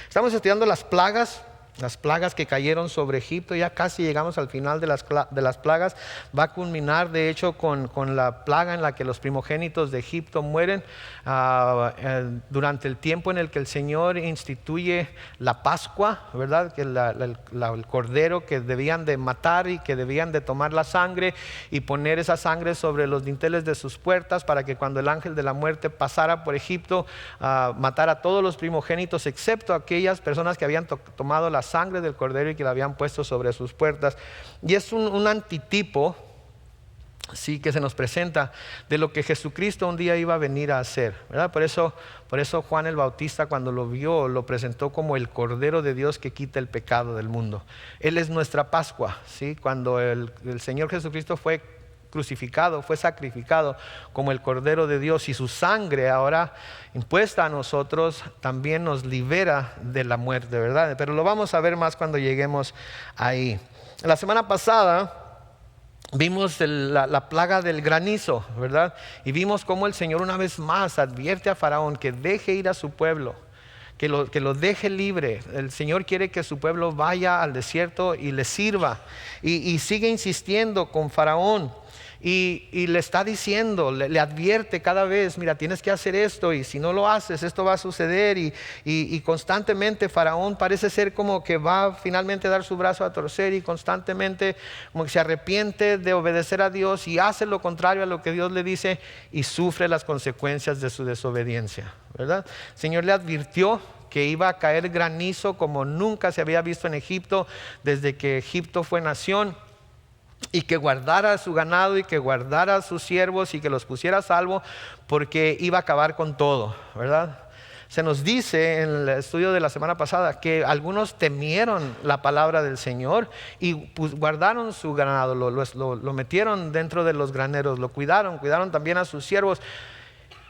Estamos estudiando las plagas que cayeron sobre Egipto. Ya casi llegamos al final de las plagas. Va a culminar de hecho con la plaga en la que los primogénitos de Egipto mueren durante el tiempo en el que el Señor instituye la Pascua, ¿verdad? Que el cordero que debían de matar y que debían de tomar la sangre y poner esa sangre sobre los dinteles de sus puertas, para que cuando el ángel de la muerte pasara por Egipto matara a todos los primogénitos excepto aquellas personas que habían tomado la sangre del cordero y que la habían puesto sobre sus puertas. Y es un antitipo, sí, que se nos presenta de lo que Jesucristo un día iba a venir a hacer, ¿verdad? Por eso Juan el Bautista, cuando lo vio, lo presentó como el Cordero de Dios que quita el pecado del mundo. Él es nuestra Pascua, ¿sí? Cuando el Señor Jesucristo fue crucificado, fue sacrificado como el Cordero de Dios, y su sangre ahora impuesta a nosotros también nos libera de la muerte, ¿verdad? Pero lo vamos a ver más cuando lleguemos ahí. La semana pasada vimos la plaga del granizo, ¿verdad? Y vimos cómo el Señor una vez más advierte a Faraón que deje ir a su pueblo, que lo deje libre. El Señor quiere que su pueblo vaya al desierto y le sirva. Y sigue insistiendo con Faraón. Y le está diciendo, le advierte cada vez: mira, tienes que hacer esto, y si no lo haces, esto va a suceder. Y constantemente Faraón parece ser como que va finalmente a dar su brazo a torcer, y constantemente como que se arrepiente de obedecer a Dios y hace lo contrario a lo que Dios le dice, y sufre las consecuencias de su desobediencia, ¿verdad? El Señor le advirtió que iba a caer granizo como nunca se había visto en Egipto desde que Egipto fue nación, y que guardara su ganado y que guardara sus siervos y que los pusiera a salvo, porque iba a acabar con todo, ¿verdad? Se nos dice en el estudio de la semana pasada que algunos temieron la palabra del Señor y guardaron su ganado, lo metieron dentro de los graneros, lo cuidaron también a sus siervos.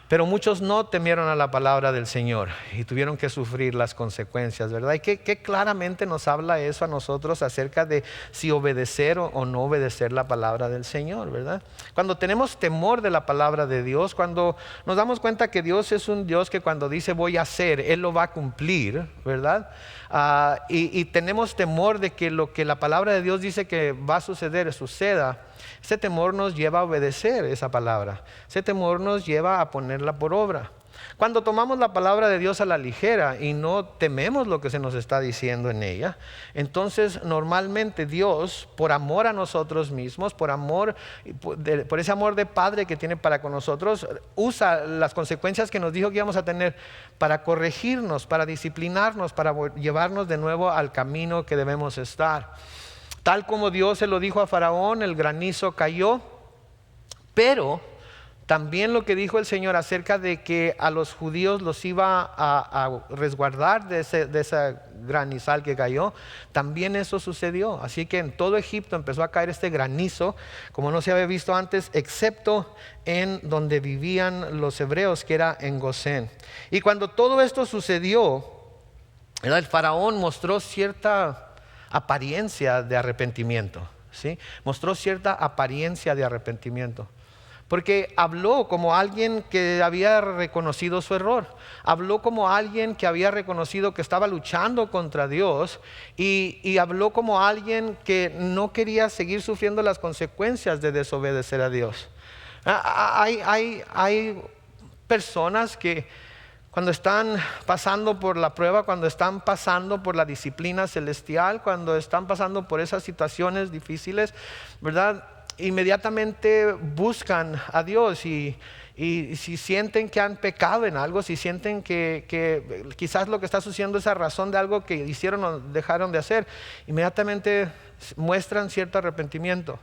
Pero muchos no temieron a la palabra del Señor y tuvieron que sufrir las consecuencias, ¿verdad? Y que claramente nos habla eso a nosotros acerca de si obedecer o no obedecer la palabra del Señor, ¿verdad? Cuando tenemos temor de la palabra de Dios, cuando nos damos cuenta que Dios es un Dios que cuando dice voy a hacer, Él lo va a cumplir, ¿verdad? Y tenemos temor de que lo que la palabra de Dios dice que va a suceder, suceda. Ese temor nos lleva a obedecer esa palabra. Ese temor nos lleva a ponerla por obra. Cuando tomamos la palabra de Dios a la ligera y no tememos lo que se nos está diciendo en ella, entonces normalmente Dios, por amor a nosotros mismos, por ese amor de Padre que tiene para con nosotros, usa las consecuencias que nos dijo que íbamos a tener para corregirnos, para disciplinarnos, para llevarnos de nuevo al camino que debemos estar. Tal como Dios se lo dijo a Faraón, el granizo cayó, pero también lo que dijo el Señor acerca de que a los judíos los iba a resguardar de esa granizal que cayó, también eso sucedió. Así que en todo Egipto empezó a caer este granizo como no se había visto antes, excepto en donde vivían los hebreos, que era en Gosén. Y cuando todo esto sucedió, ¿verdad?, el faraón mostró cierta apariencia de arrepentimiento, ¿sí? Mostró cierta apariencia de arrepentimiento, porque habló como alguien que había reconocido su error, habló como alguien que había reconocido que estaba luchando contra Dios, y habló como alguien que no quería seguir sufriendo las consecuencias de desobedecer a Dios. Hay personas que cuando están pasando por la prueba, cuando están pasando por la disciplina celestial, cuando están pasando por esas situaciones difíciles, ¿verdad?, inmediatamente buscan a Dios, y si sienten que han pecado en algo, si sienten que quizás lo que está sucediendo es a razón de algo que hicieron o dejaron de hacer, inmediatamente muestran cierto arrepentimiento.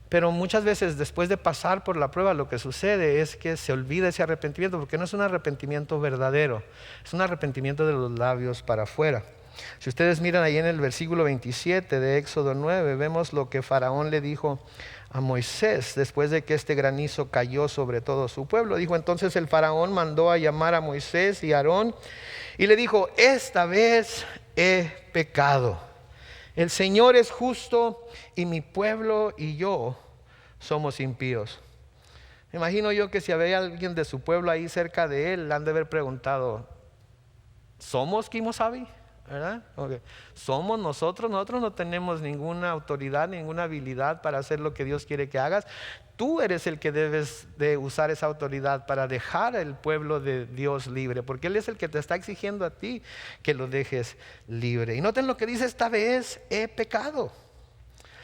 Pero muchas veces después de pasar por la prueba, lo que sucede es que se olvida ese arrepentimiento, porque no es un arrepentimiento verdadero, es un arrepentimiento de los labios para afuera. Si ustedes miran ahí en el versículo 27 de Éxodo 9, vemos lo que Faraón le dijo a Moisés después de que este granizo cayó sobre todo su pueblo. Dijo: entonces el Faraón mandó a llamar a Moisés y a Aarón y le dijo: esta vez he pecado. El Señor es justo y mi pueblo y yo somos impíos. Me imagino yo que si había alguien de su pueblo ahí cerca de él, le han de haber preguntado: ¿somos Kimosabi? ¿verdad? Okay. Somos nosotros no tenemos ninguna autoridad, ninguna habilidad para hacer lo que Dios quiere que hagas. Tú eres el que debes de usar esa autoridad para dejar al pueblo de Dios libre, porque Él es el que te está exigiendo a ti que lo dejes libre. Y noten lo que dice: esta vez he pecado.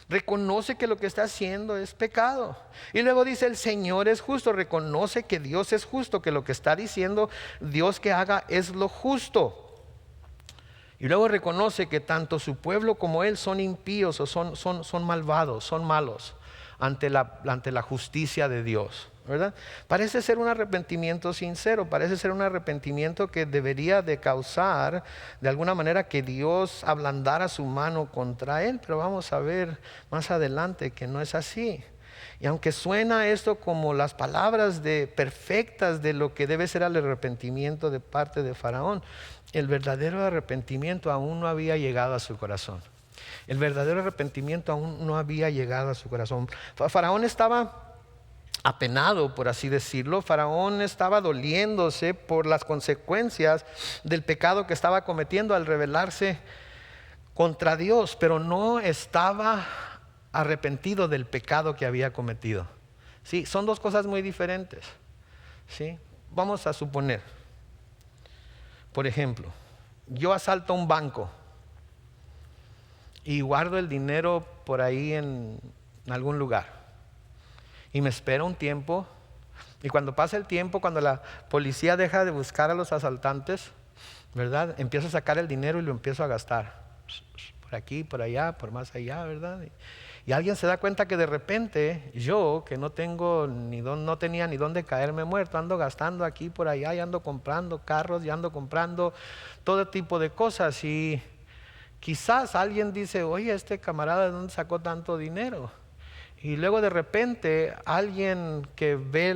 Reconoce que lo que está haciendo es pecado. Y luego dice: el Señor es justo. Reconoce que Dios es justo, que lo que está diciendo Dios que haga es lo justo. Y luego reconoce que tanto su pueblo como él son impíos o son malvados, son malos ante la justicia de Dios, ¿verdad? Parece ser un arrepentimiento sincero, parece ser un arrepentimiento que debería de causar de alguna manera que Dios ablandara su mano contra él, pero vamos a ver más adelante que no es así. Y aunque suena esto como las palabras perfectas de lo que debe ser el arrepentimiento de parte de Faraón, el verdadero arrepentimiento aún no había llegado a su corazón. El verdadero arrepentimiento aún no había llegado a su corazón. Faraón estaba apenado, por así decirlo. Faraón estaba doliéndose por las consecuencias del pecado que estaba cometiendo al rebelarse contra Dios, pero no estaba arrepentido del pecado que había cometido. Sí, son dos cosas muy diferentes. ¿Sí? Vamos a suponer, por ejemplo, yo asalto un banco y guardo el dinero por ahí en algún lugar y me espero un tiempo, y cuando pasa el tiempo, cuando la policía deja de buscar a los asaltantes, ¿verdad? Empiezo a sacar el dinero y lo empiezo a gastar por aquí, por allá, por más allá, ¿verdad? Y alguien se da cuenta que de repente yo, que no tenía ni dónde caerme muerto, ando gastando aquí por allá, y ando comprando carros, y ando comprando todo tipo de cosas. Y quizás alguien dice: oye, este camarada, ¿de dónde sacó tanto dinero? Y luego de repente alguien que ve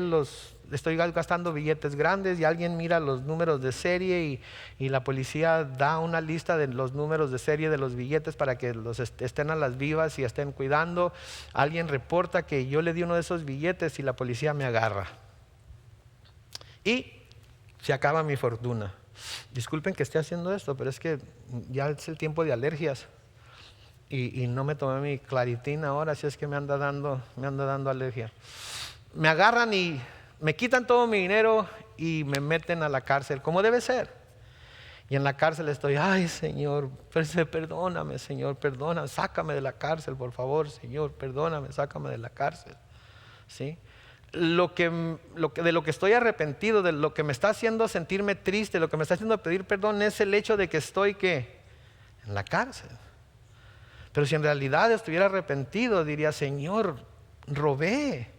estoy gastando billetes grandes, y alguien mira los números de serie y la policía da una lista de los números de serie de los billetes para que los estén a las vivas y estén cuidando. Alguien reporta que yo le di uno de esos billetes y la policía me agarra. Y se acaba mi fortuna. Disculpen que esté haciendo esto, pero es que ya es el tiempo de alergias. Y no me tomé mi Claritin ahora, así es que me anda dando alergia. Me agarran y me quitan todo mi dinero y me meten a la cárcel, como debe ser. Y en la cárcel estoy: ay, Señor, perdóname, Señor, perdóname, sácame de la cárcel, por favor, Señor, perdóname, sácame de la cárcel. ¿Sí? De lo que estoy arrepentido, de lo que me está haciendo sentirme triste, lo que me está haciendo pedir perdón, es el hecho de que estoy ¿qué? En la cárcel. Pero si en realidad estuviera arrepentido, diría: Señor, robé.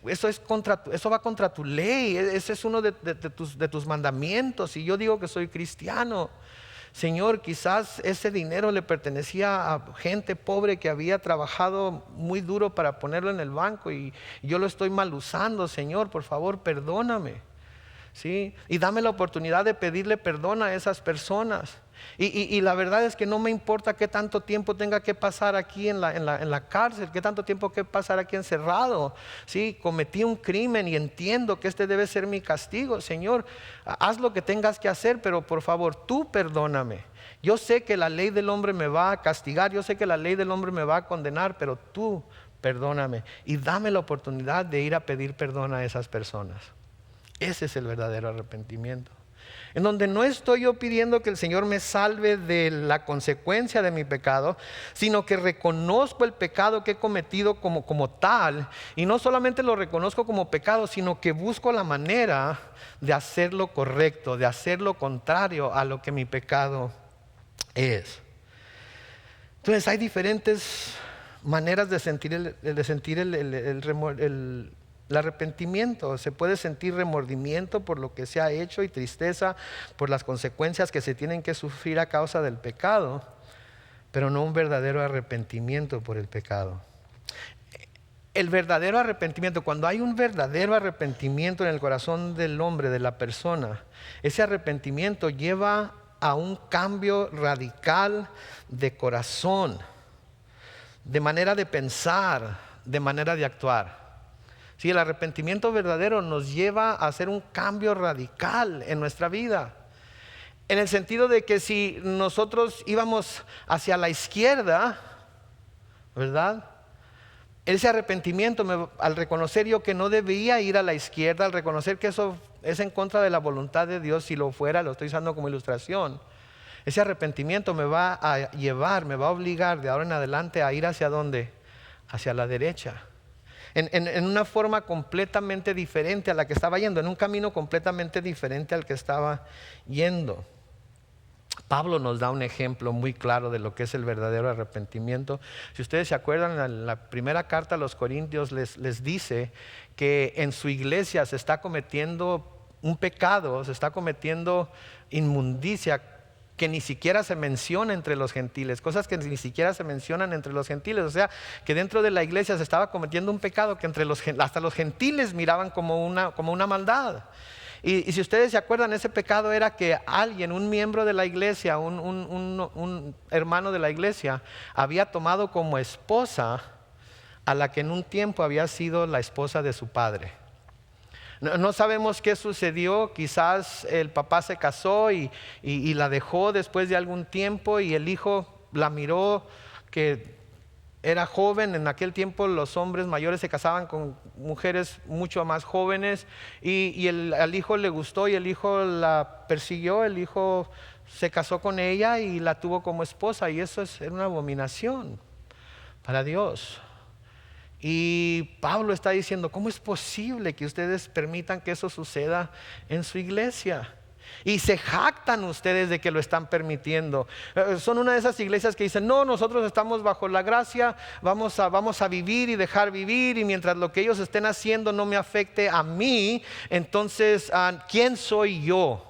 Eso va contra tu ley. Ese es uno de tus mandamientos. Y yo digo que soy cristiano. Señor, quizás ese dinero le pertenecía a gente pobre que había trabajado muy duro para ponerlo en el banco, y yo lo estoy mal usando. Señor, por favor, perdóname. ¿Sí? Y dame la oportunidad de pedirle perdón a esas personas. Y la verdad es que no me importa qué tanto tiempo tenga que pasar aquí en la cárcel, qué tanto tiempo que pasar aquí encerrado. ¿Sí? Cometí un crimen y entiendo que este debe ser mi castigo. Señor, haz lo que tengas que hacer, pero por favor, tú perdóname. Yo sé que la ley del hombre me va a castigar, yo sé que la ley del hombre me va a condenar, pero tú perdóname y dame la oportunidad de ir a pedir perdón a esas personas. Ese es el verdadero arrepentimiento, en donde no estoy yo pidiendo que el Señor me salve de la consecuencia de mi pecado, sino que reconozco el pecado que he cometido como tal, y no solamente lo reconozco como pecado, sino que busco la manera de hacer lo correcto, de hacer lo contrario a lo que mi pecado es. Entonces hay diferentes maneras de sentir el arrepentimiento. Se puede sentir remordimiento por lo que se ha hecho y tristeza por las consecuencias que se tienen que sufrir a causa del pecado, pero no un verdadero arrepentimiento por el pecado. El verdadero arrepentimiento, cuando hay un verdadero arrepentimiento en el corazón del hombre, de la persona, ese arrepentimiento lleva a un cambio radical de corazón, de manera de pensar, de manera de actuar. Sí, el arrepentimiento verdadero nos lleva a hacer un cambio radical en nuestra vida. En el sentido de que si nosotros íbamos hacia la izquierda, ¿verdad? Ese arrepentimiento, al reconocer yo que no debía ir a la izquierda, al reconocer que eso es en contra de la voluntad de Dios, si lo fuera, lo estoy usando como ilustración, ese arrepentimiento me va a llevar, me va a obligar de ahora en adelante a ir hacia ¿dónde? Hacia la derecha. En una forma completamente diferente a la que estaba yendo, en un camino completamente diferente al que estaba yendo. Pablo nos da un ejemplo muy claro de lo que es el verdadero arrepentimiento. Si ustedes se acuerdan, en la primera carta a los Corintios les dice que en su iglesia se está cometiendo un pecado, se está cometiendo inmundicia que ni siquiera se menciona entre los gentiles, cosas que ni siquiera se mencionan entre los gentiles. O sea, que dentro de la iglesia se estaba cometiendo un pecado que hasta los gentiles miraban como una maldad. Y si ustedes se acuerdan, ese pecado era que alguien, un miembro de la iglesia, un hermano de la iglesia, había tomado como esposa a la que en un tiempo había sido la esposa de su padre. No sabemos qué sucedió, quizás el papá se casó y la dejó después de algún tiempo, y el hijo la miró que era joven. En aquel tiempo los hombres mayores se casaban con mujeres mucho más jóvenes, y al hijo le gustó y el hijo la persiguió, el hijo se casó con ella y la tuvo como esposa, y eso era una abominación para Dios. Y Pablo está diciendo, ¿cómo es posible que ustedes permitan que eso suceda en su iglesia? Y se jactan ustedes de que lo están permitiendo. Son una de esas iglesias que dicen, no, nosotros estamos bajo la gracia, vamos a vivir y dejar vivir, y mientras lo que ellos estén haciendo no me afecte a mí, entonces ¿quién soy yo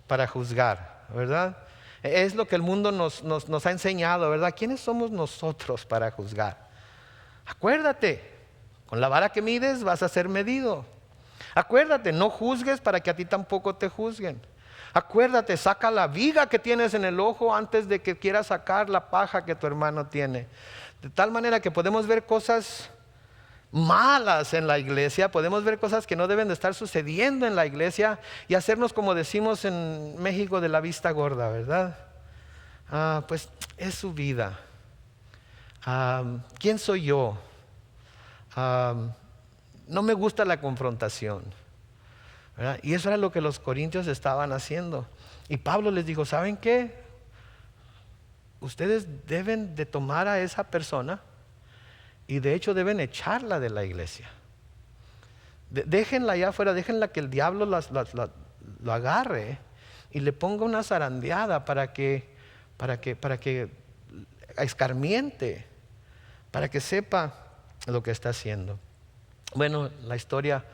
para juzgar? ¿Verdad? Es lo que el mundo nos ha enseñado, ¿verdad? ¿Quiénes somos nosotros para juzgar? Acuérdate, con la vara que mides vas a ser medido. Acuérdate, no juzgues para que a ti tampoco te juzguen. Acuérdate, saca la viga que tienes en el ojo antes de que quieras sacar la paja que tu hermano tiene. De tal manera que podemos ver cosas malas en la iglesia, podemos ver cosas que no deben de estar sucediendo en la iglesia y hacernos, como decimos en México, de la vista gorda, ¿verdad? Pues es su vida. ¿Quién soy yo? No me gusta la confrontación, ¿verdad? Y eso era lo que los corintios estaban haciendo. Y Pablo les dijo, ¿saben qué? Ustedes deben de tomar a esa persona y de hecho deben echarla de la iglesia. Déjenla allá afuera, déjenla que el diablo lo agarre y le ponga una zarandeada para que escarmiente, para que sepa lo que está haciendo. Bueno, la historia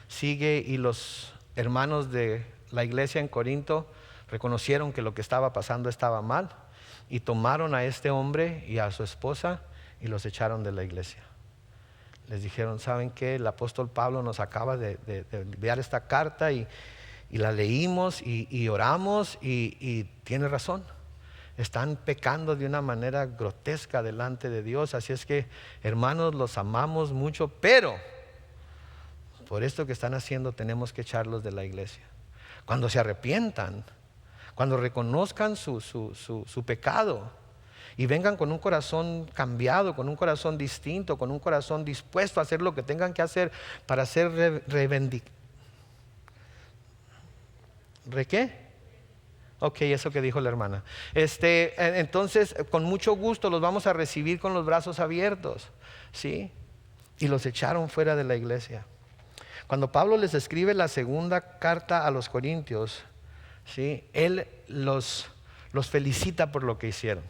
sigue y los hermanos de la iglesia en Corinto reconocieron que lo que estaba pasando estaba mal y tomaron a este hombre y a su esposa y los echaron de la iglesia. Les dijeron, ¿saben qué? El apóstol Pablo nos acaba de enviar esta carta y la leímos y oramos y tiene razón. Están pecando de una manera grotesca delante de Dios. Así es que, hermanos, los amamos mucho, pero por esto que están haciendo tenemos que echarlos de la iglesia. Cuando se arrepientan, cuando reconozcan su pecado y vengan con un corazón cambiado, con un corazón distinto, con un corazón dispuesto a hacer lo que tengan que hacer para ser ¿qué? Ok, eso que dijo la hermana. Entonces, con mucho gusto los vamos a recibir con los brazos abiertos, ¿sí? Y los echaron fuera de la iglesia. Cuando Pablo les escribe la segunda carta a los Corintios, ¿sí? Él los felicita por lo que hicieron.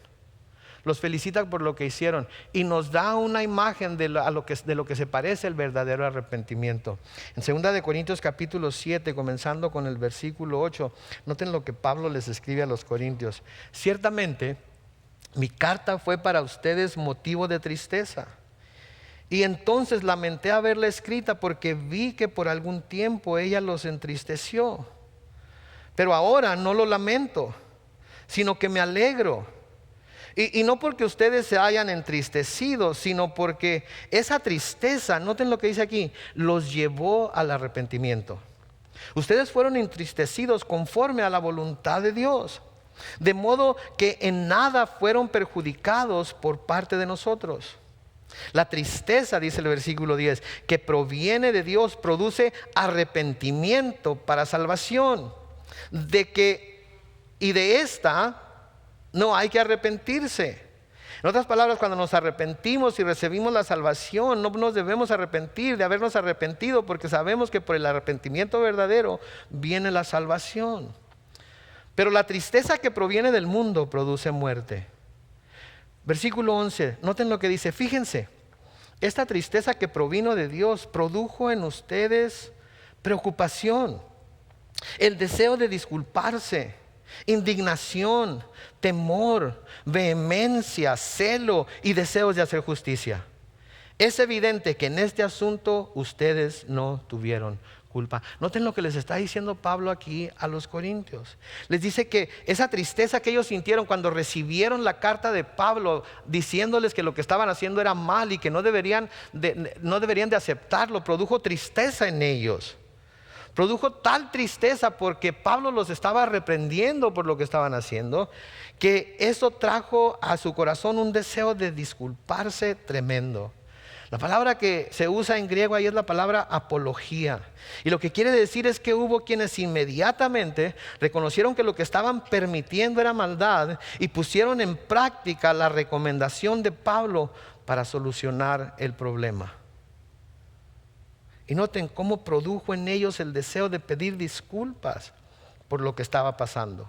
Los felicita por lo que hicieron y nos da una imagen de lo que se parece el verdadero arrepentimiento. En 2 de Corintios capítulo 7, comenzando con el versículo 8, noten lo que Pablo les escribe a los corintios. Ciertamente, mi carta fue para ustedes motivo de tristeza. Y entonces lamenté haberla escrita porque vi que por algún tiempo ella los entristeció. Pero ahora no lo lamento, sino que me alegro. Y no porque ustedes se hayan entristecido, sino porque esa tristeza, noten lo que dice aquí, los llevó al arrepentimiento. Ustedes fueron entristecidos conforme a la voluntad de Dios, de modo que en nada fueron perjudicados por parte de nosotros. La tristeza, dice el versículo 10, que proviene de Dios produce arrepentimiento para salvación, y de esta no hay que arrepentirse. En otras palabras, cuando nos arrepentimos y recibimos la salvación, no nos debemos arrepentir de habernos arrepentido, porque sabemos que por el arrepentimiento verdadero viene la salvación. Pero la tristeza que proviene del mundo produce muerte. Versículo 11, noten lo que dice. Fíjense, esta tristeza que provino de Dios produjo en ustedes preocupación, el deseo de disculparse, indignación, temor, vehemencia, celo y deseos de hacer justicia. Es evidente que en este asunto ustedes no tuvieron culpa. Noten lo que les está diciendo Pablo aquí a los corintios. Les dice que esa tristeza que ellos sintieron cuando recibieron la carta de Pablo diciéndoles que lo que estaban haciendo era mal y que no deberían de aceptarlo, produjo tristeza en ellos. Produjo tal tristeza porque Pablo los estaba reprendiendo por lo que estaban haciendo, que eso trajo a su corazón un deseo de disculparse tremendo. La palabra que se usa en griego ahí es la palabra apología. Y lo que quiere decir es que hubo quienes inmediatamente reconocieron que lo que estaban permitiendo era maldad y pusieron en práctica la recomendación de Pablo para solucionar el problema. Y noten cómo produjo en ellos el deseo de pedir disculpas por lo que estaba pasando.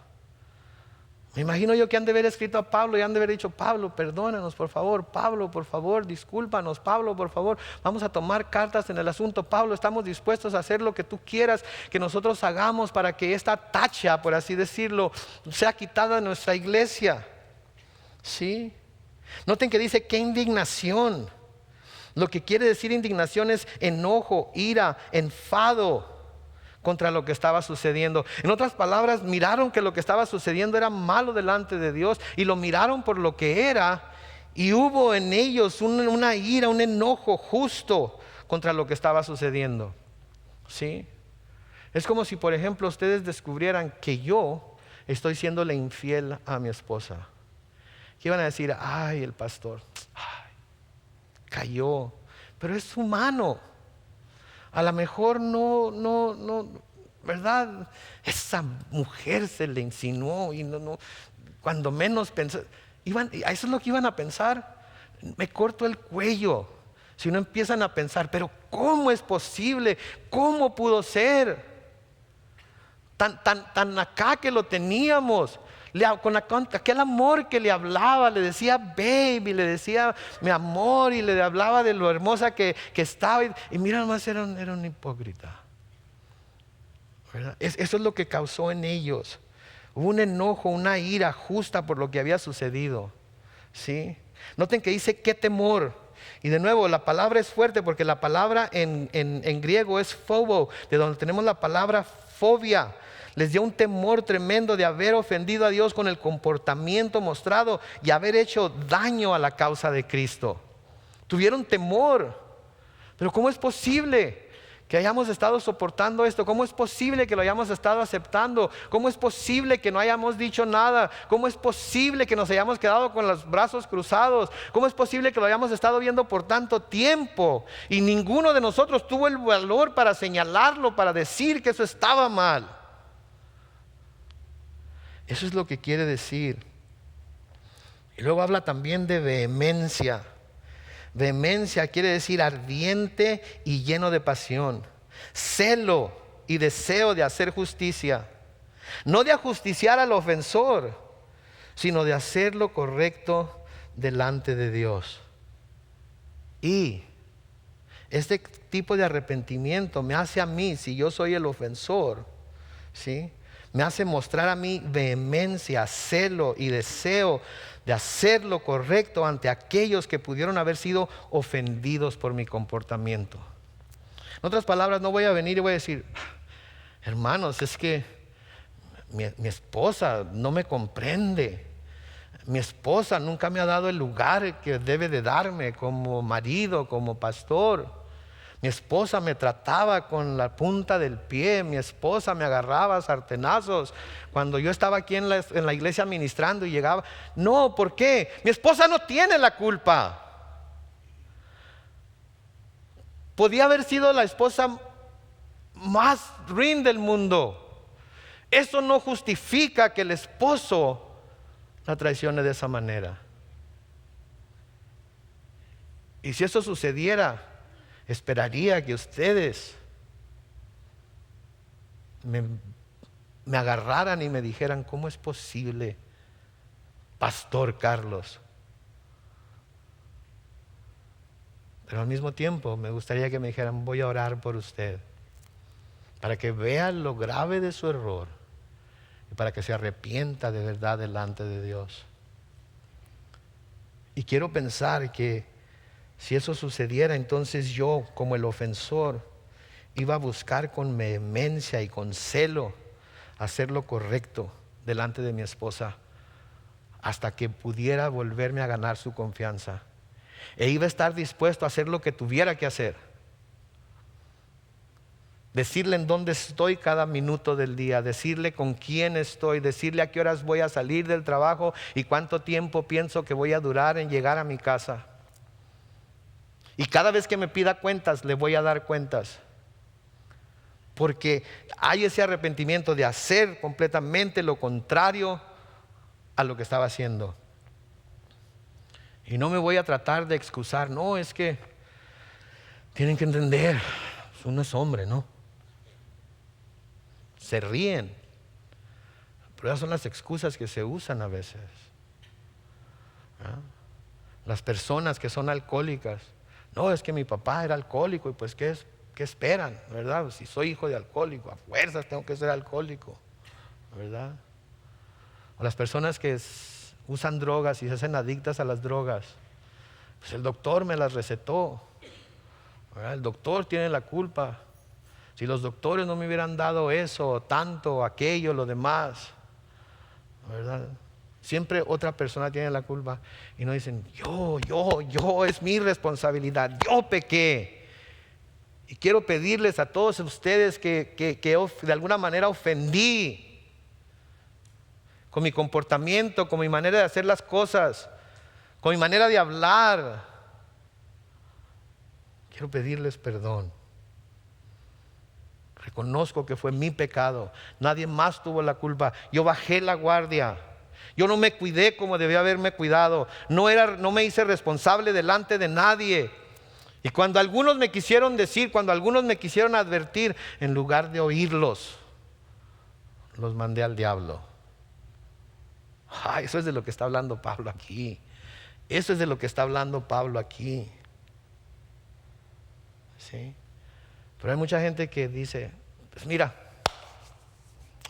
Me imagino yo que han de haber escrito a Pablo y han de haber dicho: Pablo, perdónanos por favor, Pablo, por favor, discúlpanos, Pablo, por favor, vamos a tomar cartas en el asunto, Pablo, estamos dispuestos a hacer lo que tú quieras que nosotros hagamos para que esta tacha, por así decirlo, sea quitada de nuestra iglesia. ¿Sí? Noten que dice: qué indignación. Lo que quiere decir indignación es enojo, ira, enfado contra lo que estaba sucediendo. En otras palabras, miraron que lo que estaba sucediendo era malo delante de Dios y lo miraron por lo que era, y hubo en ellos una ira, un enojo justo contra lo que estaba sucediendo. ¿Sí? Es como si, por ejemplo, ustedes descubrieran que yo estoy siéndole infiel a mi esposa. ¿Qué iban a decir? Ay, el pastor, cayó, pero es humano. A lo mejor no, ¿verdad? Esa mujer se le insinuó y cuando menos pensó, eso es lo que iban a pensar. Me corto el cuello. Si no empiezan a pensar, pero ¿cómo es posible? ¿Cómo pudo ser? Tan acá que lo teníamos. Con aquel amor que le hablaba, le decía baby, le decía mi amor, y le hablaba de lo hermosa que estaba, y mira nomás, era un hipócrita, ¿verdad? Eso es lo que causó en ellos. Hubo un enojo, una ira justa por lo que había sucedido. ¿Sí? Noten que dice qué temor. Y de nuevo, la palabra es fuerte porque la palabra en griego es phobo, de donde tenemos la palabra fobia. Les dio un temor tremendo de haber ofendido a Dios con el comportamiento mostrado y haber hecho daño a la causa de Cristo. Tuvieron temor. Pero ¿cómo es posible que hayamos estado soportando esto? ¿Cómo es posible que lo hayamos estado aceptando? ¿Cómo es posible que no hayamos dicho nada? ¿Cómo es posible que nos hayamos quedado con los brazos cruzados? ¿Cómo es posible que lo hayamos estado viendo por tanto tiempo y ninguno de nosotros tuvo el valor para señalarlo, para decir que eso estaba mal? Eso es lo que quiere decir. Y luego habla también de vehemencia. Vehemencia quiere decir ardiente y lleno de pasión. Celo y deseo de hacer justicia. No de ajusticiar al ofensor, sino de hacer lo correcto delante de Dios. Y este tipo de arrepentimiento me hace a mí, si yo soy el ofensor, ¿sí?, me hace mostrar a mí vehemencia, celo y deseo de hacer lo correcto ante aquellos que pudieron haber sido ofendidos por mi comportamiento. En otras palabras, no voy a venir y voy a decir: hermanos, es que mi esposa no me comprende. Mi esposa nunca me ha dado el lugar que debe de darme como marido, como pastor. Mi esposa me trataba con la punta del pie. Mi esposa me agarraba a sartenazos cuando yo estaba aquí en la iglesia ministrando y llegaba. No, ¿por qué? Mi esposa no tiene la culpa. Podía haber sido la esposa más ruin del mundo. Eso no justifica que el esposo la traicione de esa manera. Y si eso sucediera, esperaría que ustedes me agarraran y me dijeran: ¿cómo es posible, Pastor Carlos? Pero al mismo tiempo me gustaría que me dijeran: voy a orar por usted, para que vea lo grave de su error y para que se arrepienta de verdad delante de Dios. Y quiero pensar que si eso sucediera, entonces yo, como el ofensor, iba a buscar con vehemencia y con celo hacer lo correcto delante de mi esposa hasta que pudiera volverme a ganar su confianza. E iba a estar dispuesto a hacer lo que tuviera que hacer. Decirle en dónde estoy cada minuto del día, decirle con quién estoy, decirle a qué horas voy a salir del trabajo y cuánto tiempo pienso que voy a durar en llegar a mi casa. Y cada vez que me pida cuentas, le voy a dar cuentas. Porque hay ese arrepentimiento de hacer completamente lo contrario a lo que estaba haciendo. Y no me voy a tratar de excusar. No, es que tienen que entender, uno es hombre, ¿no? Se ríen. Pero esas son las excusas que se usan a veces. Las personas que son alcohólicas. No, es que mi papá era alcohólico y pues ¿qué esperan? ¿Verdad? Si soy hijo de alcohólico, a fuerzas tengo que ser alcohólico, ¿verdad? O las personas que usan drogas y se hacen adictas a las drogas. Pues el doctor me las recetó, ¿verdad? El doctor tiene la culpa. Si los doctores no me hubieran dado eso, tanto, aquello, lo demás, ¿verdad? Siempre otra persona tiene la culpa y no dicen: yo, es mi responsabilidad, yo pequé. Y quiero pedirles a todos ustedes que de alguna manera ofendí con mi comportamiento, con mi manera de hacer las cosas, con mi manera de hablar. Quiero pedirles perdón. Reconozco que fue mi pecado. Nadie más tuvo la culpa. Yo bajé la guardia. Yo no me cuidé como debía haberme cuidado. No me hice responsable delante de nadie. Y cuando algunos me quisieron decir, cuando algunos me quisieron advertir, en lugar de oírlos, los mandé al diablo. Eso es de lo que está hablando Pablo aquí. Eso es de lo que está hablando Pablo aquí. ¿Sí? Pero hay mucha gente que dice: pues mira,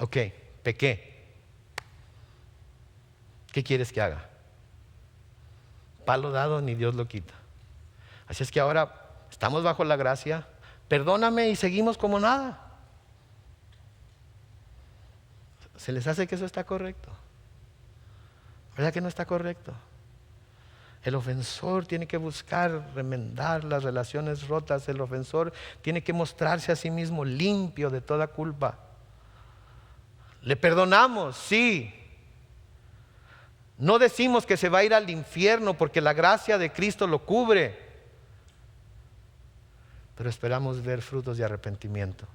ok, pequé. ¿Qué quieres que haga? Palo dado ni Dios lo quita. Así es que ahora estamos bajo la gracia. Perdóname y seguimos como nada. ¿Se les hace que eso está correcto? ¿Verdad que no está correcto? El ofensor tiene que buscar remendar las relaciones rotas. El ofensor tiene que mostrarse a sí mismo limpio de toda culpa. Le perdonamos, sí. No decimos que se va a ir al infierno porque la gracia de Cristo lo cubre. Pero esperamos ver frutos de arrepentimiento.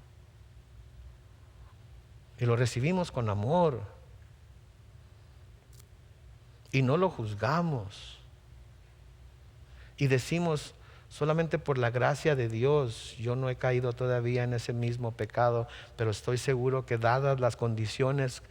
Y lo recibimos con amor. Y no lo juzgamos. Y decimos: solamente por la gracia de Dios yo no he caído todavía en ese mismo pecado, pero estoy seguro que dadas las condiciones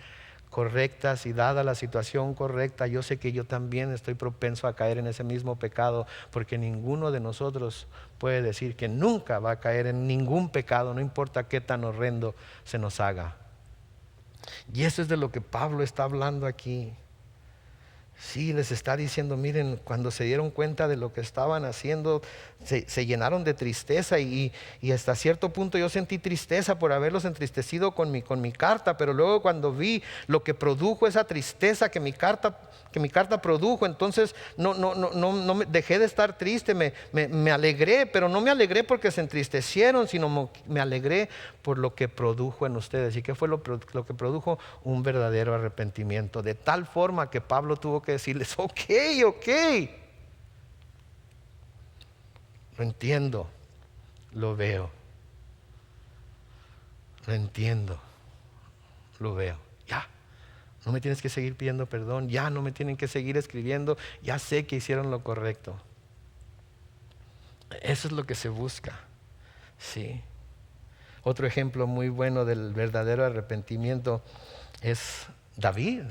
correctas y dada la situación correcta, yo sé que yo también estoy propenso a caer en ese mismo pecado, porque ninguno de nosotros puede decir que nunca va a caer en ningún pecado, no importa qué tan horrendo se nos haga. Y eso es de lo que Pablo está hablando aquí. Sí, les está diciendo, miren, cuando se dieron cuenta de lo que estaban haciendo, se llenaron de tristeza y hasta cierto punto yo sentí tristeza por haberlos entristecido con mi carta, pero luego cuando vi lo que produjo esa tristeza que mi carta produjo, entonces no dejé de estar triste, me alegré, pero no me alegré porque se entristecieron, sino me alegré por lo que produjo en ustedes. ¿Y qué fue lo que produjo? Un verdadero arrepentimiento, de tal forma que Pablo tuvo que decirles, ok, lo entiendo, lo veo, lo entiendo, lo veo, ya. No me tienes que seguir pidiendo perdón, ya no me tienen que seguir escribiendo, ya sé que hicieron lo correcto. Eso es lo que se busca, sí. Otro ejemplo muy bueno del verdadero arrepentimiento es David.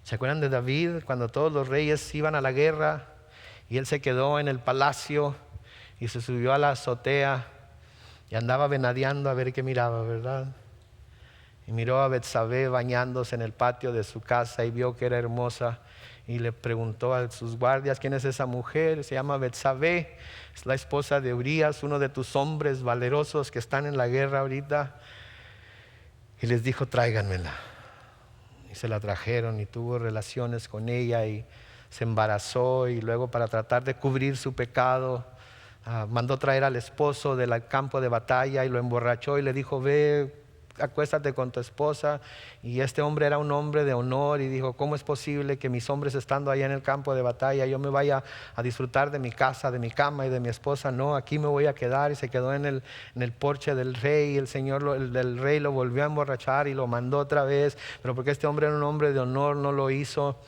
¿Se acuerdan de David cuando todos los reyes iban a la guerra y él se quedó en el palacio y se subió a la azotea y andaba venadeando a ver qué miraba, ¿verdad? Y miró a Betsabé bañándose en el patio de su casa y vio que era hermosa y le preguntó a sus guardias, ¿quién es esa mujer? Se llama Betsabé, es la esposa de Urías, uno de tus hombres valerosos que están en la guerra ahorita. Y les dijo, tráiganmela. Y se la trajeron y tuvo relaciones con ella y se embarazó, y luego para tratar de cubrir su pecado mandó traer al esposo del campo de batalla y lo emborrachó y le dijo, ve, acuéstate con tu esposa. Y este hombre era un hombre de honor y dijo, ¿cómo es posible que mis hombres estando allá en el campo de batalla yo me vaya a disfrutar de mi casa, de mi cama y de mi esposa? No, aquí me voy a quedar. Y se quedó en el porche del rey, y el rey lo volvió a emborrachar y lo mandó otra vez, pero porque este hombre era un hombre de honor no lo hizo.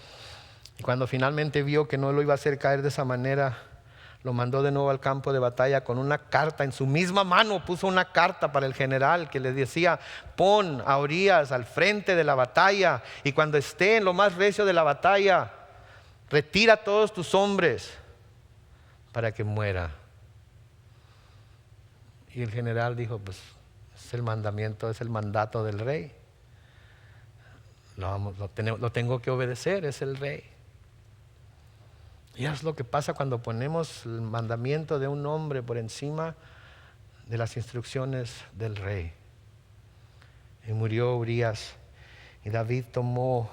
Y cuando finalmente vio que no lo iba a hacer caer de esa manera, lo mandó de nuevo al campo de batalla con una carta en su misma mano. Puso una carta para el general que le decía, pon a Urías al frente de la batalla, y cuando esté en lo más recio de la batalla, retira a todos tus hombres para que muera. Y el general dijo, pues es el mandamiento, es el mandato del rey, lo tengo que obedecer, es el rey. Y es lo que pasa cuando ponemos el mandamiento de un hombre por encima de las instrucciones del rey. Y murió Urías, y David tomó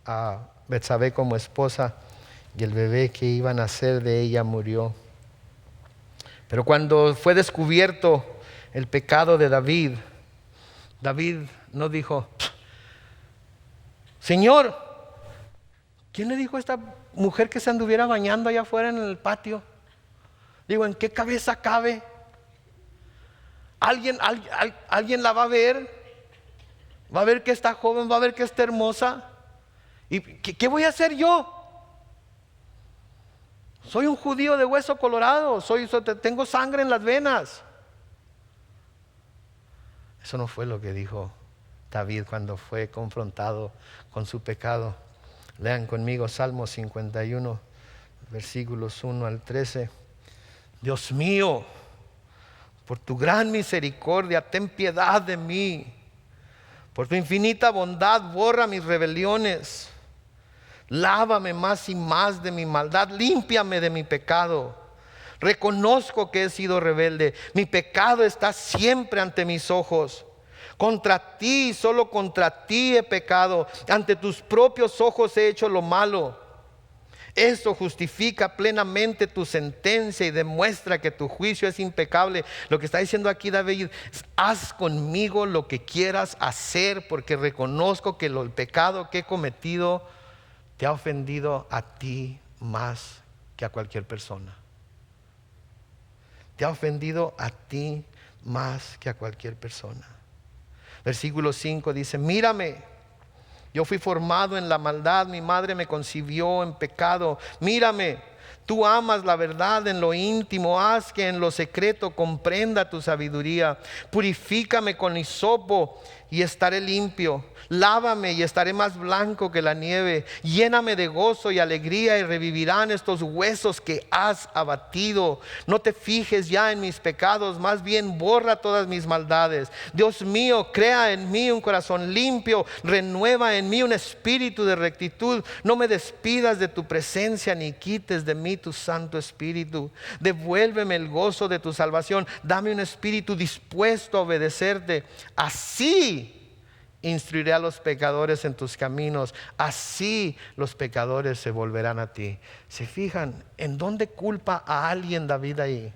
a Betsabé como esposa, y el bebé que iba a nacer de ella murió. Pero cuando fue descubierto el pecado de David, David no dijo, Señor, ¿quién le dijo a esta mujer que se anduviera bañando allá afuera en el patio? Digo, ¿en qué cabeza cabe? ¿Alguien la va a ver? ¿Va a ver que está joven? ¿Va a ver que está hermosa? ¿Y qué voy a hacer yo? Soy un judío de hueso colorado, tengo sangre en las venas. Eso no fue lo que dijo David cuando fue confrontado con su pecado. Lean conmigo Salmo 51, versículos 1 al 13. Dios mío, por tu gran misericordia, ten piedad de mí. Por tu infinita bondad, borra mis rebeliones. Lávame más y más de mi maldad, límpiame de mi pecado. Reconozco que he sido rebelde, mi pecado está siempre ante mis ojos. Contra ti, solo contra ti he pecado, ante tus propios ojos he hecho lo malo. Esto justifica plenamente tu sentencia y demuestra que tu juicio es impecable. Lo que está diciendo aquí David es, haz conmigo lo que quieras hacer, porque reconozco que el pecado que he cometido te ha ofendido a ti más que a cualquier persona. Te ha ofendido a ti más que a cualquier persona. Versículo 5 dice, mírame, yo fui formado en la maldad, mi madre me concibió en pecado. Mírame, tú amas la verdad en lo íntimo, haz que en lo secreto comprenda tu sabiduría. Purifícame con hisopo y estaré limpio. Lávame y estaré más blanco que la nieve. Lléname de gozo y alegría y revivirán estos huesos que has abatido. No te fijes ya en mis pecados, más bien borra todas mis maldades. Dios mío, crea en mí un corazón limpio, renueva en mí un espíritu de rectitud. No me despidas de tu presencia ni quites de mí tu Santo Espíritu. Devuélveme el gozo de tu salvación. Dame un espíritu dispuesto a obedecerte. Así instruiré a los pecadores en tus caminos, así los pecadores se volverán a ti. ¿Se fijan en dónde culpa a alguien David ahí?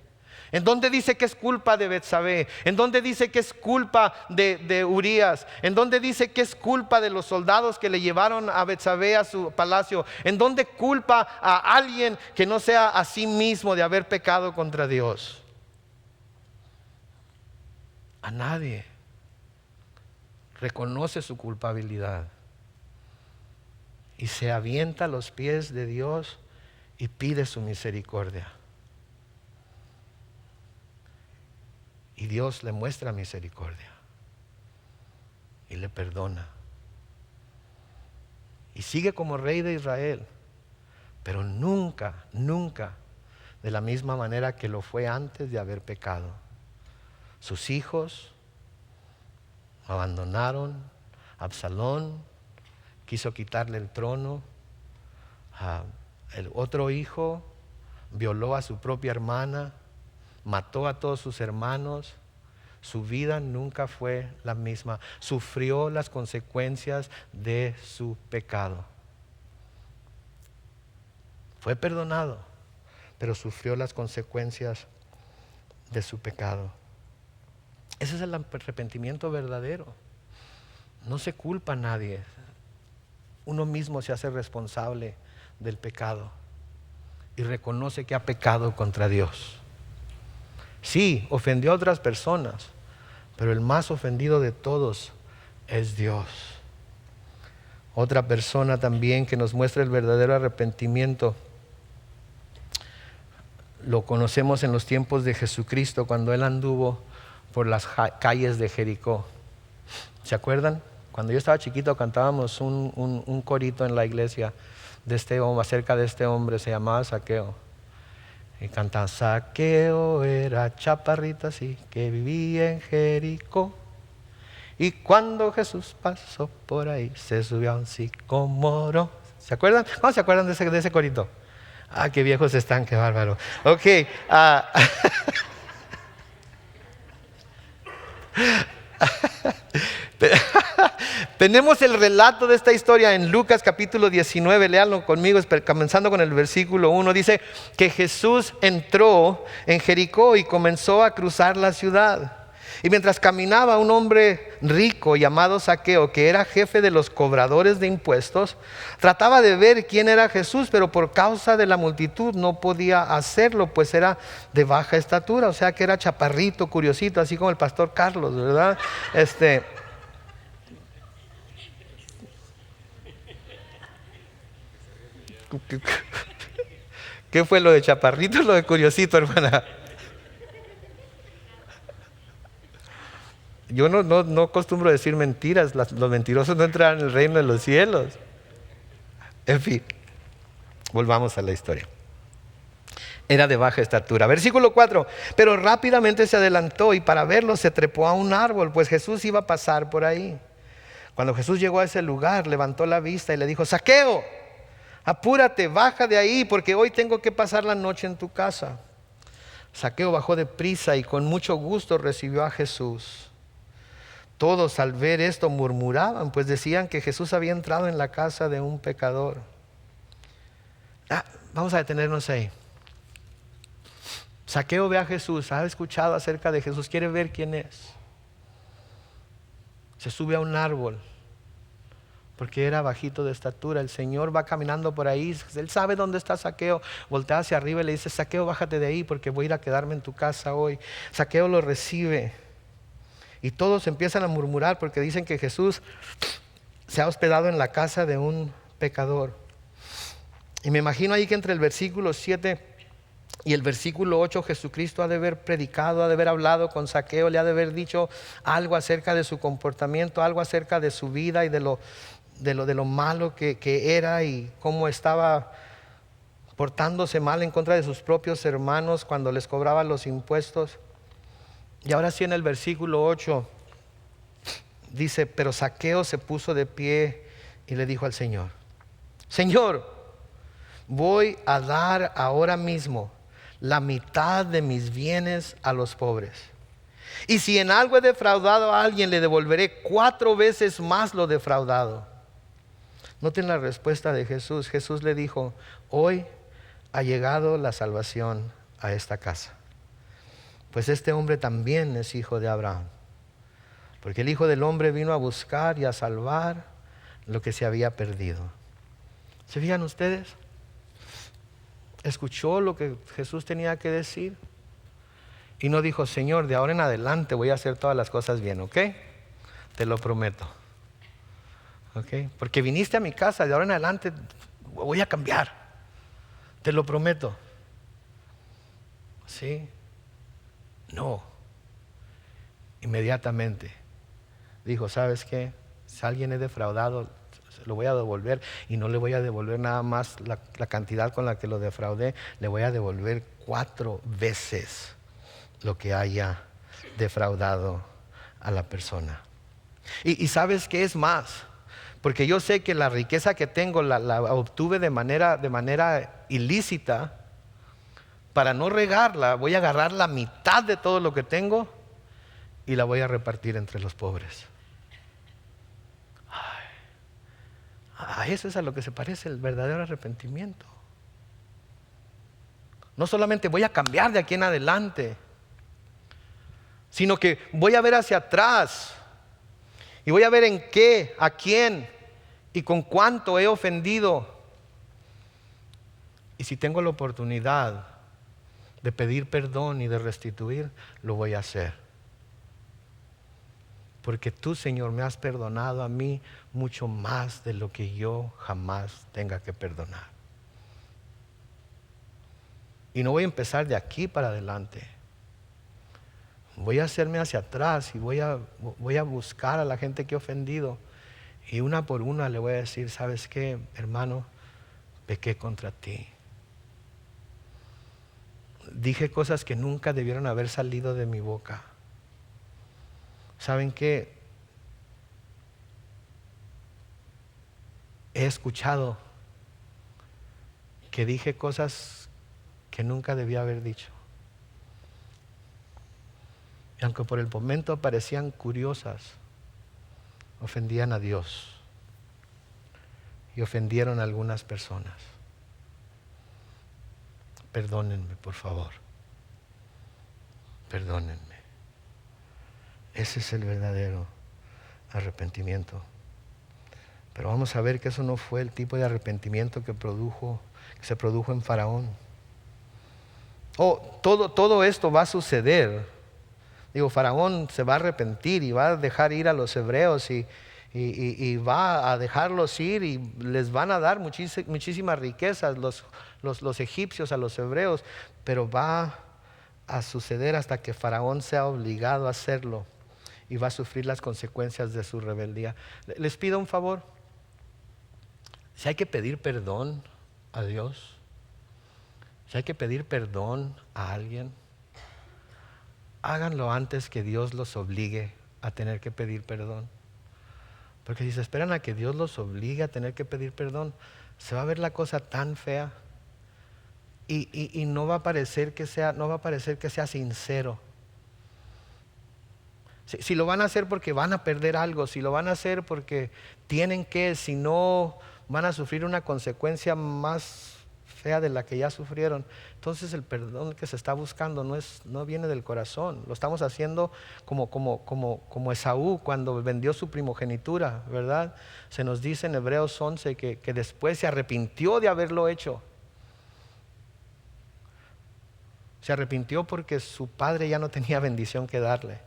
¿En dónde dice que es culpa de Betsabé? ¿En dónde dice que es culpa de Urías? ¿En dónde dice que es culpa de los soldados que le llevaron a Betsabé a su palacio? ¿En dónde culpa a alguien que no sea a sí mismo de haber pecado contra Dios? A nadie. Reconoce su culpabilidad y se avienta a los pies de Dios y pide su misericordia. Y Dios le muestra misericordia y le perdona. Y sigue como rey de Israel, pero nunca, nunca de la misma manera que lo fue antes de haber pecado. Sus hijos abandonaron. Absalón quiso quitarle el trono. El otro hijo violó a su propia hermana, mató a todos sus hermanos. Su vida nunca fue la misma. Sufrió las consecuencias de su pecado. Fue perdonado, pero sufrió las consecuencias de su pecado. Ese es el arrepentimiento verdadero. No se culpa a nadie. Uno mismo se hace responsable del pecado y reconoce que ha pecado contra Dios. Sí, ofendió a otras personas, pero el más ofendido de todos es Dios. Otra persona también que nos muestra el verdadero arrepentimiento lo conocemos en los tiempos de Jesucristo, cuando Él anduvo por las calles de Jericó. ¿Se acuerdan? Cuando yo estaba chiquito cantábamos un corito en la iglesia de este hombre, acerca de este hombre, se llamaba Zaqueo. Y cantaban: Zaqueo era chaparrito así, que vivía en Jericó. Y cuando Jesús pasó por ahí, se subió a un sicómoro. ¿Se acuerdan? ¿Cómo se acuerdan de ese corito? Ah, qué viejos están, qué bárbaro. Ok. Tenemos el relato de esta historia en Lucas capítulo 19, léanlo conmigo, comenzando con el versículo 1. Dice que Jesús entró en Jericó y comenzó a cruzar la ciudad. Y mientras caminaba, un hombre rico llamado Zaqueo, que era jefe de los cobradores de impuestos, trataba de ver quién era Jesús, pero por causa de la multitud no podía hacerlo, pues era de baja estatura, o sea que era chaparrito, curiosito, así como el pastor Carlos, ¿verdad? ¿Qué fue lo de chaparrito o lo de curiosito, hermana? Yo no acostumbro decir mentiras. Los mentirosos no entrarán en el reino de los cielos. En fin, volvamos a la historia. Era de baja estatura. Versículo 4. Pero rápidamente se adelantó y para verlo se trepó a un árbol, pues Jesús iba a pasar por ahí. Cuando Jesús llegó a ese lugar, levantó la vista y le dijo: Zaqueo, apúrate, baja de ahí, porque hoy tengo que pasar la noche en tu casa. Zaqueo bajó de prisa y con mucho gusto recibió a Jesús. Todos al ver esto murmuraban, pues decían que Jesús había entrado en la casa de un pecador. Vamos a detenernos ahí. Zaqueo ve a Jesús, ha escuchado acerca de Jesús, quiere ver quién es. Se sube a un árbol, porque era bajito de estatura. El Señor va caminando por ahí, Él sabe dónde está Zaqueo. Voltea hacia arriba y le dice: Zaqueo, bájate de ahí, porque voy a ir a quedarme en tu casa hoy. Zaqueo lo recibe. Y todos empiezan a murmurar porque dicen que Jesús se ha hospedado en la casa de un pecador. Y me imagino ahí que entre el versículo 7 Y el versículo 8, Jesucristo ha de haber predicado, ha de haber hablado con Zaqueo, le ha de haber dicho algo acerca de su comportamiento, algo acerca de su vida y de lo malo que era y cómo estaba portándose mal en contra de sus propios hermanos cuando les cobraban los impuestos. Y ahora sí, en el versículo 8 dice: pero Zaqueo se puso de pie y le dijo al Señor: Señor, voy a dar ahora mismo la mitad de mis bienes a los pobres. Y si en algo he defraudado a alguien, le devolveré 4 veces más lo defraudado. Noten la respuesta de Jesús. Jesús le dijo: hoy ha llegado la salvación a esta casa, pues este hombre también es hijo de Abraham. Porque el Hijo del Hombre vino a buscar y a salvar lo que se había perdido. ¿Se fijan ustedes? Escuchó lo que Jesús tenía que decir y no dijo: Señor, de ahora en adelante voy a hacer todas las cosas bien, ¿ok? Te lo prometo. ¿Ok? Porque viniste a mi casa, de ahora en adelante voy a cambiar. Te lo prometo. ¿Sí? No. Inmediatamente dijo: ¿sabes qué? Si alguien es defraudado, lo voy a devolver, y no le voy a devolver nada más la cantidad con la que lo defraudé, le voy a devolver 4 veces lo que haya defraudado a la persona. Y ¿sabes qué es más? Porque yo sé que la riqueza que tengo la obtuve de manera ilícita. Para no regarla, voy a agarrar la mitad de todo lo que tengo y la voy a repartir entre los pobres. A eso es a lo que se parece el verdadero arrepentimiento. No solamente voy a cambiar de aquí en adelante, sino que voy a ver hacia atrás y voy a ver en qué, a quién y con cuánto he ofendido. Y si tengo la oportunidad de pedir perdón y de restituir, lo voy a hacer. Porque tú, Señor, me has perdonado a mí mucho más de lo que yo jamás tenga que perdonar. Y no voy a empezar de aquí para adelante. Voy a hacerme hacia atrás y voy a buscar a la gente que he ofendido. Y una por una le voy a decir: ¿sabes qué, hermano? Pequé contra ti. Dije cosas que nunca debieron haber salido de mi boca. ¿Saben qué? He escuchado que dije cosas que nunca debía haber dicho. Y aunque por el momento parecían curiosas, ofendían a Dios y ofendieron a algunas personas. Perdónenme, por favor. Perdónenme. Ese es el verdadero arrepentimiento. Pero vamos a ver que eso no fue el tipo de arrepentimiento que se produjo en Faraón. Todo esto va a suceder. Faraón se va a arrepentir y va a dejar ir a los hebreos y va a dejarlos ir y les van a dar muchísimas riquezas los egipcios a los hebreos, pero va a suceder hasta que Faraón sea obligado a hacerlo y va a sufrir las consecuencias de su rebeldía. Les pido un favor: si hay que pedir perdón a Dios, si hay que pedir perdón a alguien, háganlo antes que Dios los obligue a tener que pedir perdón. Porque si se esperan a que Dios los obligue a tener que pedir perdón, se va a ver la cosa tan fea y no va a parecer que sea sincero. Si lo van a hacer porque van a perder algo, si lo van a hacer porque tienen que, si no van a sufrir una consecuencia más fea de la que ya sufrieron, entonces el perdón que se está buscando no viene del corazón. Lo estamos haciendo como Esaú cuando vendió su primogenitura, ¿verdad? Se nos dice en Hebreos 11 que después se arrepintió de haberlo hecho. Se arrepintió porque su padre ya no tenía bendición que darle.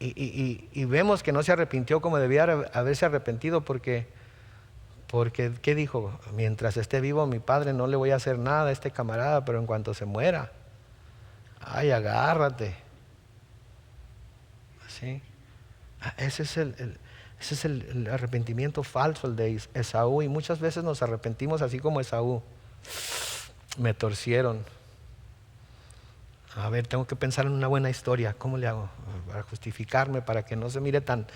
Y vemos que no se arrepintió como debía haberse arrepentido porque Porque, ¿qué dijo? Mientras esté vivo mi padre no le voy a hacer nada a este camarada, pero en cuanto se muera, ay, agárrate. ¿Sí? Ese es el arrepentimiento falso, el de Esaú. Y muchas veces nos arrepentimos así como Esaú. Me torcieron. A ver, tengo que pensar en una buena historia. ¿Cómo le hago? Para justificarme, para que no se mire tan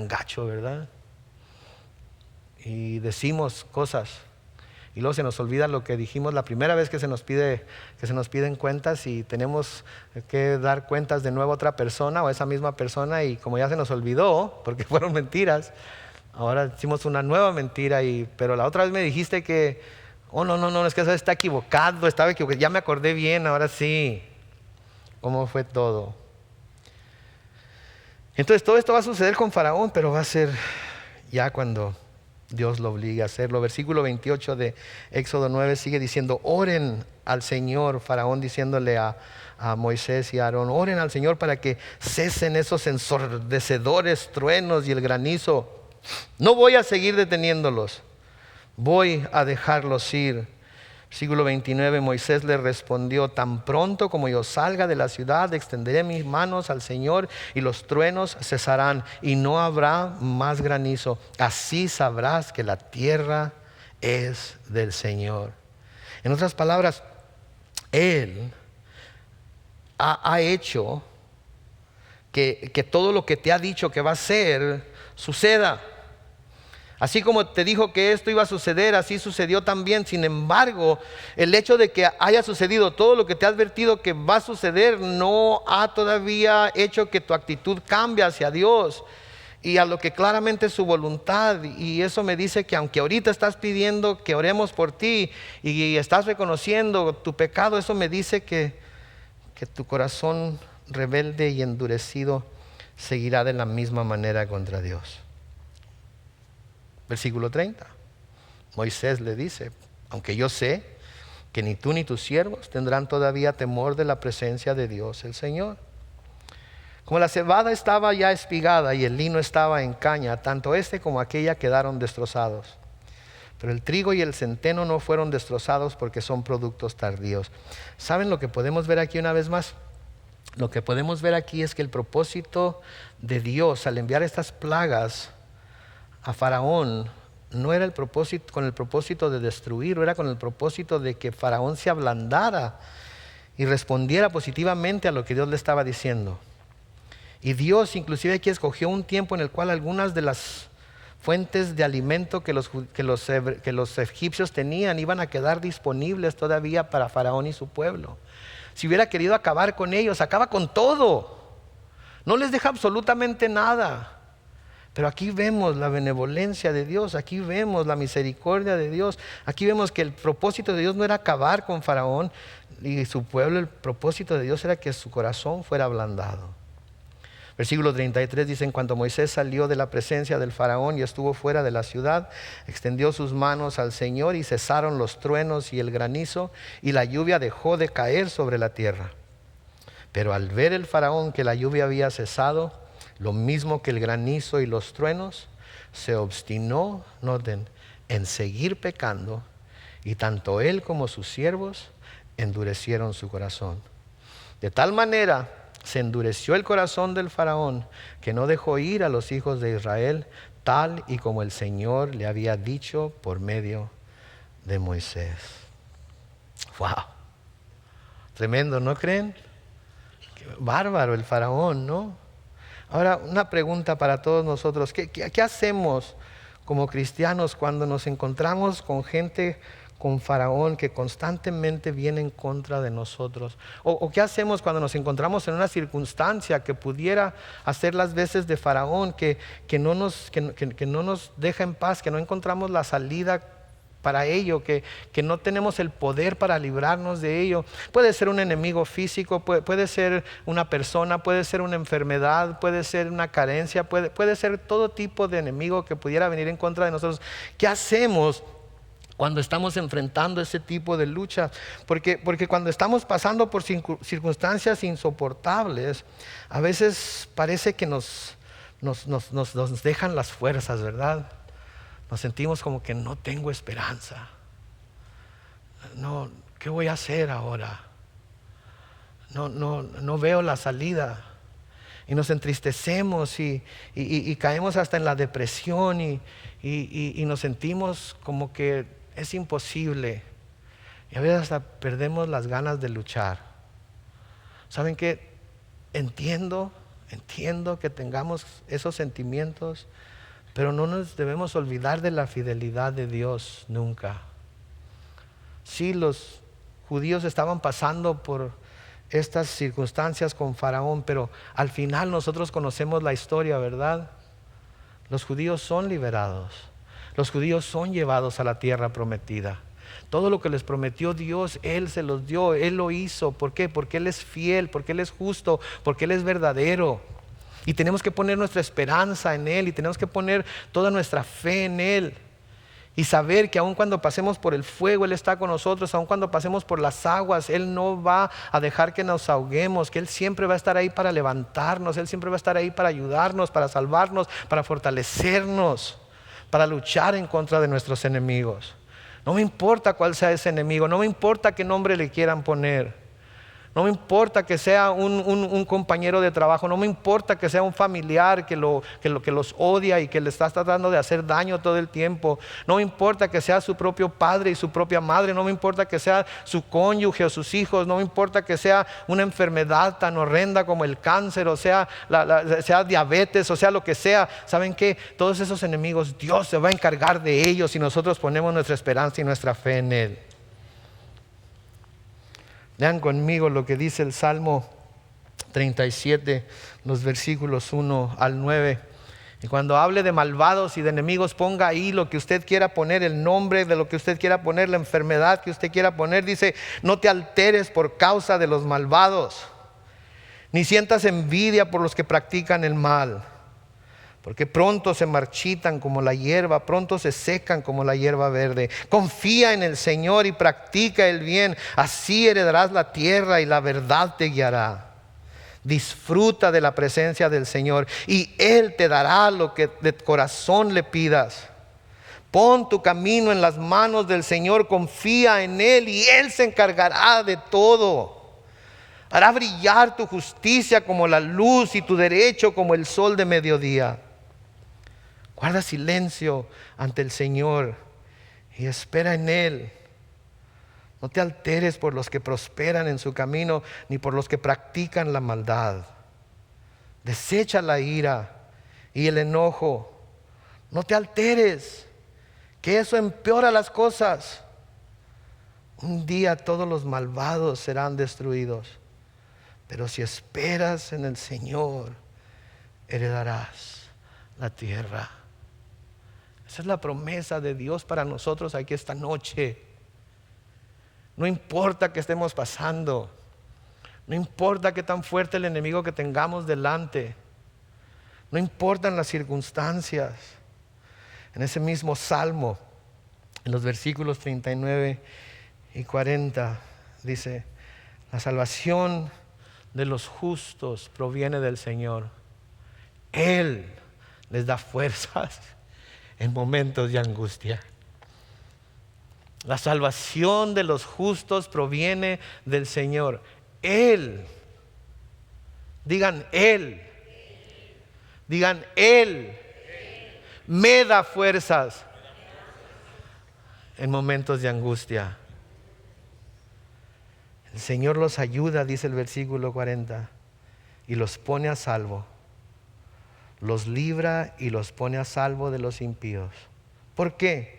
gacho, ¿verdad? Y decimos cosas y luego se nos olvida lo que dijimos la primera vez que se nos piden cuentas, y tenemos que dar cuentas de nuevo a otra persona o a esa misma persona, y como ya se nos olvidó porque fueron mentiras, ahora decimos una nueva mentira. Pero la otra vez me dijiste que no, es que eso está equivocado, ya me acordé bien, ahora sí. ¿Cómo fue todo? Entonces todo esto va a suceder con Faraón, pero va a ser ya cuando Dios lo obliga a hacerlo. Versículo 28 de Éxodo 9 sigue diciendo: oren al Señor, Faraón diciéndole a Moisés y a Aarón, oren al Señor para que cesen esos ensordecedores truenos y el granizo. No voy a seguir deteniéndolos, voy a dejarlos ir. Versículo 29, Moisés le respondió: tan pronto como yo salga de la ciudad, extenderé mis manos al Señor y los truenos cesarán y no habrá más granizo. Así sabrás que la tierra es del Señor. En otras palabras, Él ha hecho que todo lo que te ha dicho que va a hacer suceda. Así como te dijo que esto iba a suceder, así sucedió también. Sin embargo, el hecho de que haya sucedido todo lo que te ha advertido que va a suceder no ha todavía hecho que tu actitud cambie hacia Dios y a lo que claramente es su voluntad. Y eso me dice que aunque ahorita estás pidiendo que oremos por ti y estás reconociendo tu pecado, eso me dice que tu corazón rebelde y endurecido seguirá de la misma manera contra Dios. Versículo 30. Moisés le dice: aunque yo sé que ni tú ni tus siervos tendrán todavía temor de la presencia de Dios el Señor. Como la cebada estaba ya espigada y el lino estaba en caña, tanto este como aquella quedaron destrozados. Pero el trigo y el centeno no fueron destrozados porque son productos tardíos. ¿Saben lo que podemos ver aquí una vez más? Lo que podemos ver aquí es que el propósito de Dios al enviar estas plagas a Faraón no era con el propósito de destruirlo, era con el propósito de que Faraón se ablandara y respondiera positivamente a lo que Dios le estaba diciendo. Y Dios inclusive aquí escogió un tiempo en el cual algunas de las fuentes de alimento que los egipcios tenían iban a quedar disponibles todavía para Faraón y su pueblo. Si hubiera querido acabar con ellos, acaba con todo, no les deja absolutamente nada. Pero aquí vemos la benevolencia de Dios, aquí vemos la misericordia de Dios, aquí vemos que el propósito de Dios no era acabar con Faraón y su pueblo, el propósito de Dios era que su corazón fuera ablandado. Versículo 33 dice: en cuanto Moisés salió de la presencia del Faraón y estuvo fuera de la ciudad, extendió sus manos al Señor y cesaron los truenos y el granizo, y la lluvia dejó de caer sobre la tierra. Pero al ver el Faraón que la lluvia había cesado, lo mismo que el granizo y los truenos, se obstinó, noten, en seguir pecando, y tanto él como sus siervos endurecieron su corazón. De tal manera se endureció el corazón del Faraón que no dejó ir a los hijos de Israel, tal y como el Señor le había dicho por medio de Moisés. ¡Wow! Tremendo, ¿no creen? Qué bárbaro el Faraón, ¿no? Ahora, una pregunta para todos nosotros. ¿Qué hacemos como cristianos cuando nos encontramos con gente, con Faraón, que constantemente viene en contra de nosotros? ¿O qué hacemos cuando nos encontramos en una circunstancia que pudiera hacer las veces de Faraón, que no nos deja en paz, que no encontramos la salida para ello, que no tenemos el poder para librarnos de ello? Puede ser un enemigo físico, puede ser una persona, puede ser una enfermedad, puede ser una carencia, puede ser todo tipo de enemigo que pudiera venir en contra de nosotros. ¿Qué hacemos cuando estamos enfrentando ese tipo de lucha? Porque cuando estamos pasando por circunstancias insoportables, a veces parece que nos dejan las fuerzas, ¿verdad? Nos sentimos como que no tengo esperanza. No, ¿qué voy a hacer ahora? No veo la salida. Y nos entristecemos y caemos hasta en la depresión y nos sentimos como que es imposible. Y a veces hasta perdemos las ganas de luchar. ¿Saben qué? Entiendo que tengamos esos sentimientos, pero no nos debemos olvidar de la fidelidad de Dios nunca. Sí, los judíos estaban pasando por estas circunstancias con Faraón, pero al final nosotros conocemos la historia, ¿verdad? Los judíos son liberados, los judíos son llevados a la tierra prometida. Todo lo que les prometió Dios, Él se los dio, Él lo hizo. ¿Por qué? Porque Él es fiel, porque Él es justo, porque Él es verdadero. Y tenemos que poner nuestra esperanza en Él y tenemos que poner toda nuestra fe en Él. Y saber que aun cuando pasemos por el fuego, Él está con nosotros. Aun cuando pasemos por las aguas, Él no va a dejar que nos ahoguemos. Que Él siempre va a estar ahí para levantarnos. Él siempre va a estar ahí para ayudarnos, para salvarnos, para fortalecernos, para luchar en contra de nuestros enemigos. No me importa cuál sea ese enemigo. No me importa qué nombre le quieran poner. No me importa que sea un compañero de trabajo. No me importa que sea un familiar que los odia y que le está tratando de hacer daño todo el tiempo. No me importa que sea su propio padre y su propia madre. No me importa que sea su cónyuge o sus hijos. No me importa que sea una enfermedad tan horrenda como el cáncer, o sea diabetes, o sea lo que sea. ¿Saben qué? Todos esos enemigos, Dios se va a encargar de ellos si nosotros ponemos nuestra esperanza y nuestra fe en Él. Lean conmigo lo que dice el Salmo 37, los versículos 1 al 9. Y cuando hable de malvados y de enemigos, ponga ahí lo que usted quiera poner, el nombre de lo que usted quiera poner, la enfermedad que usted quiera poner. Dice: no te alteres por causa de los malvados, ni sientas envidia por los que practican el mal. Porque pronto se marchitan como la hierba, pronto se secan como la hierba verde. Confía en el Señor y practica el bien, así heredarás la tierra y la verdad te guiará. Disfruta de la presencia del Señor y Él te dará lo que de corazón le pidas. Pon tu camino en las manos del Señor, confía en Él y Él se encargará de todo. Hará brillar tu justicia como la luz y tu derecho como el sol de mediodía. Guarda silencio ante el Señor y espera en Él. No te alteres por los que prosperan en su camino, ni por los que practican la maldad. Desecha la ira y el enojo. No te alteres, que eso empeora las cosas. Un día todos los malvados serán destruidos, pero si esperas en el Señor, heredarás la tierra. Esa es la promesa de Dios para nosotros aquí esta noche. No importa qué estemos pasando, no importa qué tan fuerte el enemigo que tengamos delante, no importan las circunstancias. En ese mismo salmo, en los versículos 39 y 40, dice: la salvación de los justos proviene del Señor. Él les da fuerzas en momentos de angustia. La salvación de los justos proviene del Señor. Él, digan Él, digan Él, me da fuerzas en momentos de angustia. El Señor los ayuda, dice el versículo 40, y los pone a salvo. Los libra y los pone a salvo de los impíos. ¿Por qué?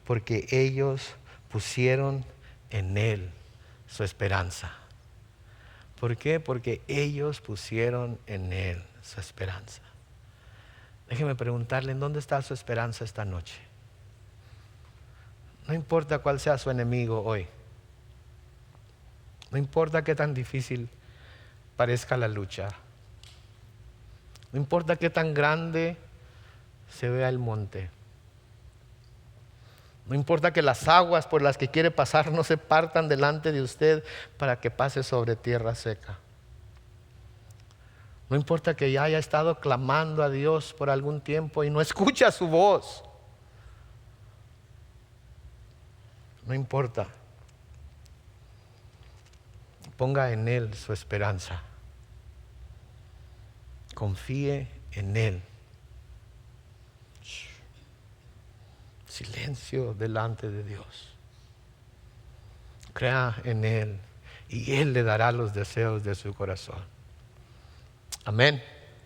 Porque ellos pusieron en Él su esperanza. ¿Por qué? Porque ellos pusieron en Él su esperanza. Déjeme preguntarle, ¿en dónde está su esperanza esta noche? No importa cuál sea su enemigo hoy. No importa qué tan difícil parezca la lucha. No importa qué tan grande se vea el monte. No importa que las aguas por las que quiere pasar no se partan delante de usted para que pase sobre tierra seca. No importa que ya haya estado clamando a Dios por algún tiempo y no escucha su voz. no importa. Ponga en Él su esperanza. Confíe en Él. Silencio delante de Dios. Crea en Él y Él le dará los deseos de su corazón. Amén.